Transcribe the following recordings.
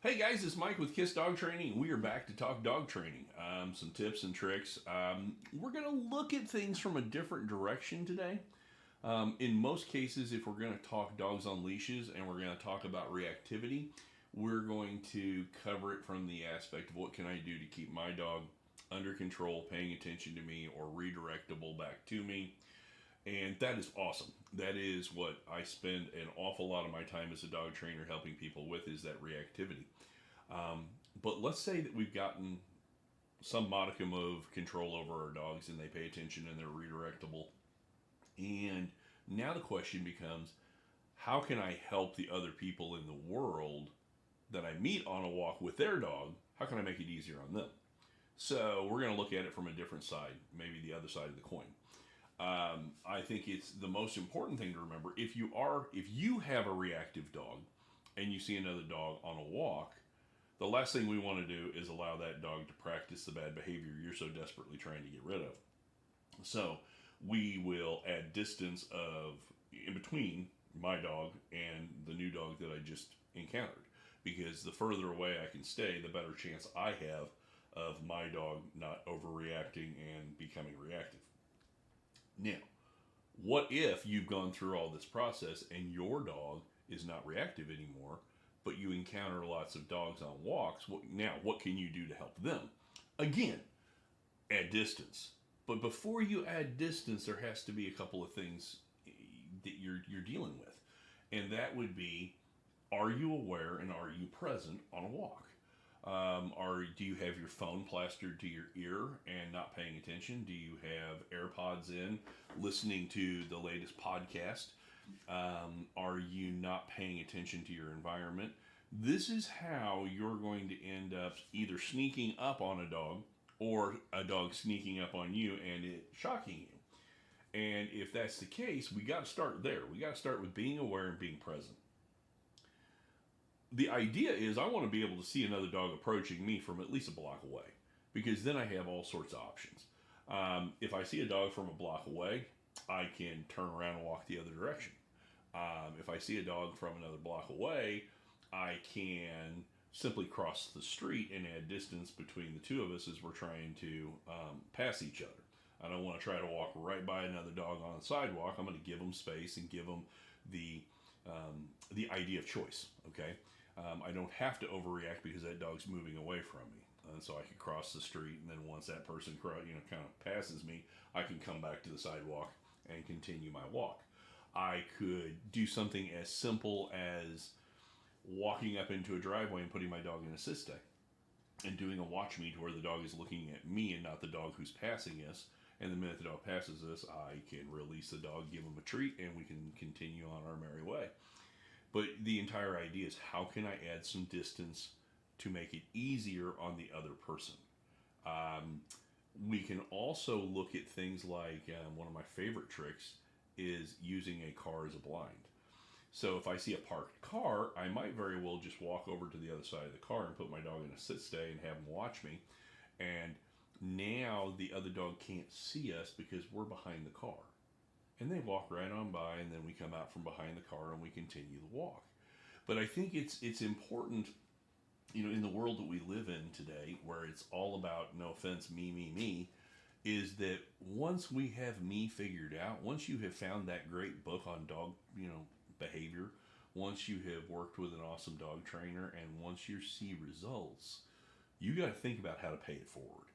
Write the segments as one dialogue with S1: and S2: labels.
S1: Hey guys, it's Mike with K.I.S Dog Training. We are back to talk dog training. Some tips and tricks. We're going to look at things from a different direction today. In most cases, if we're going to talk dogs on leashes and we're going to talk about reactivity, we're going to cover it from the aspect of what can I do to keep my dog under control, paying attention to me, or redirectable back to me. And that is awesome. That is what I spend an awful lot of my time as a dog trainer helping people with, is that reactivity. Um, but let's say that we've gotten some modicum of control over our dogs and they pay attention and they're redirectable. And now the question becomes, how can I help the other people in the world that I meet on a walk with their dog? How can I make it easier on them? So we're going to look at it from a different side, maybe the other side of the coin. I think it's the most important thing to remember. If you have a reactive dog and you see another dog on a walk, the last thing we want to do is allow that dog to practice the bad behavior you're so desperately trying to get rid of. So we will add distance of in between my dog and the new dog that I just encountered, because the further away I can stay, the better chance I have of my dog not overreacting and becoming reactive. Now, what if you've gone through all this process and your dog is not reactive anymore, but you encounter lots of dogs on walks? What can you do to help them? Again, add distance. But before you add distance, there has to be a couple of things that you're dealing with, and that would be: are you aware and are you present on a walk? Do you have your phone plastered to your ear and not paying attention? Do you have AirPods in, listening to the latest podcast? Are you not paying attention to your environment? This is how you're going to end up either sneaking up on a dog or a dog sneaking up on you and it shocking you. And if that's the case, we got to start there. We got to start with being aware and being present. The idea is I want to be able to see another dog approaching me from at least a block away, because then I have all sorts of options. If I see a dog from a block away, I can turn around and walk the other direction. If I see a dog from another block away, I can simply cross the street and add distance between the two of us as we're trying to pass each other. I don't want to try to walk right by another dog on the sidewalk. I'm going to give them space and give them the idea of choice. Okay, I don't have to overreact because that dog's moving away from me, and so I can cross the street. And then once that person kind of passes me, I can come back to the sidewalk and continue my walk. I could do something as simple as walking up into a driveway and putting my dog in a sit stay and doing a watch me to where the dog is looking at me and not the dog who's passing us. And the minute the dog passes us, I can release the dog, give him a treat, and we can continue on our merry way. But the entire idea is, how can I add some distance to make it easier on the other person? We can also look at things like, one of my favorite tricks is using a car as a blind. So if I see a parked car, I might very well just walk over to the other side of the car and put my dog in a sit stay and have him watch me. And now the other dog can't see us because we're behind the car. And they walk right on by, and then we come out from behind the car and we continue the walk. But I think it's important, in the world that we live in today, where it's all about, no offense, me, is that once we have me figured out, once you have found that great book on dog, behavior, once you have worked with an awesome dog trainer, and once you see results, you got to think about how to pay it forward.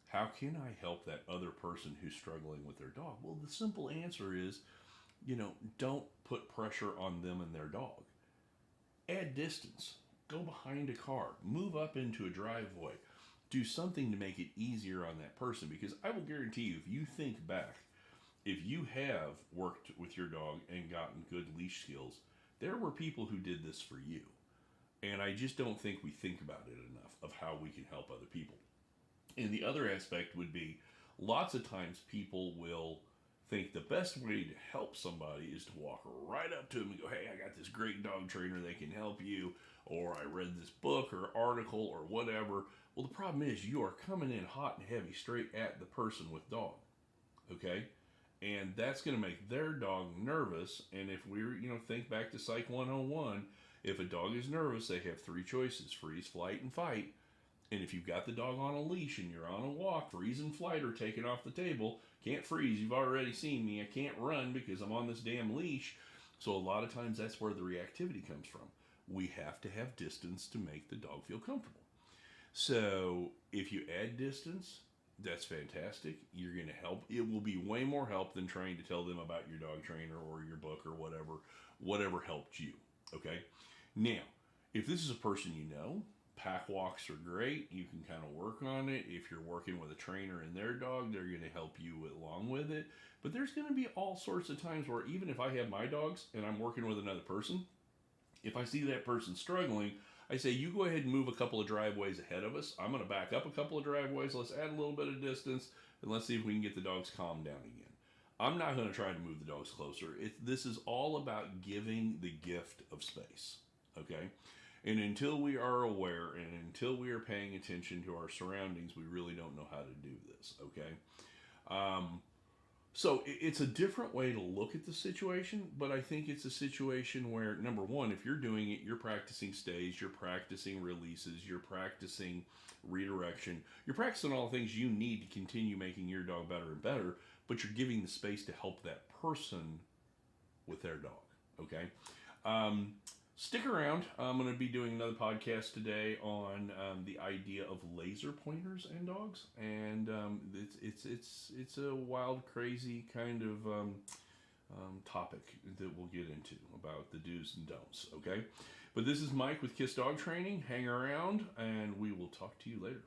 S1: How can I help that other person who's struggling with their dog? Well, the simple answer is, don't put pressure on them and their dog. Add distance. Go behind a car. Move up into a driveway. Do something to make it easier on that person, because I will guarantee you, if you think back, if you have worked with your dog and gotten good leash skills, there were people who did this for you. And I just don't think we think about it enough of how we can help other people. And the other aspect would be, lots of times people will think the best way to help somebody is to walk right up to them and go, hey, I got this great dog trainer that can help you, or I read this book or article or whatever. Well, the problem is you are coming in hot and heavy straight at the person with dog, okay? And that's going to make their dog nervous. And if we're, think back to Psych 101, If a dog is nervous, they have three choices: freeze, flight, and fight. And if you've got the dog on a leash and you're on a walk, freeze and flight are taken off the table. Can't freeze, you've already seen me. I can't run because I'm on this damn leash. So a lot of times that's where the reactivity comes from. We have to have distance to make the dog feel comfortable. So if you add distance, that's fantastic. You're going to help. It will be way more help than trying to tell them about your dog trainer or your book or whatever helped you. Okay? Now, if this is a person you know, pack walks are great. You can kind of work on it. If you're working with a trainer and their dog, they're going to help you along with it. But there's going to be all sorts of times where even if I have my dogs and I'm working with another person, if I see that person struggling, I say, you go ahead and move a couple of driveways ahead of us. I'm going to back up a couple of driveways. Let's add a little bit of distance, and let's see if we can get the dogs calmed down again. I'm not going to try to move the dogs closer. This is all about giving the gift of space, okay? And until we are aware and until we are paying attention to our surroundings, we really don't know how to do this, okay? So it's a different way to look at the situation, but I think it's a situation where, number one, if you're doing it, you're practicing stays, you're practicing releases, you're practicing redirection, you're practicing all the things you need to continue making your dog better and better, but you're giving the space to help that person with their dog, okay? Stick around. I'm going to be doing another podcast today on the idea of laser pointers and dogs, and it's a wild, crazy kind of topic that we'll get into about the do's and don'ts. Okay, but this is Mike with K.I.S Dog Training. Hang around, and we will talk to you later.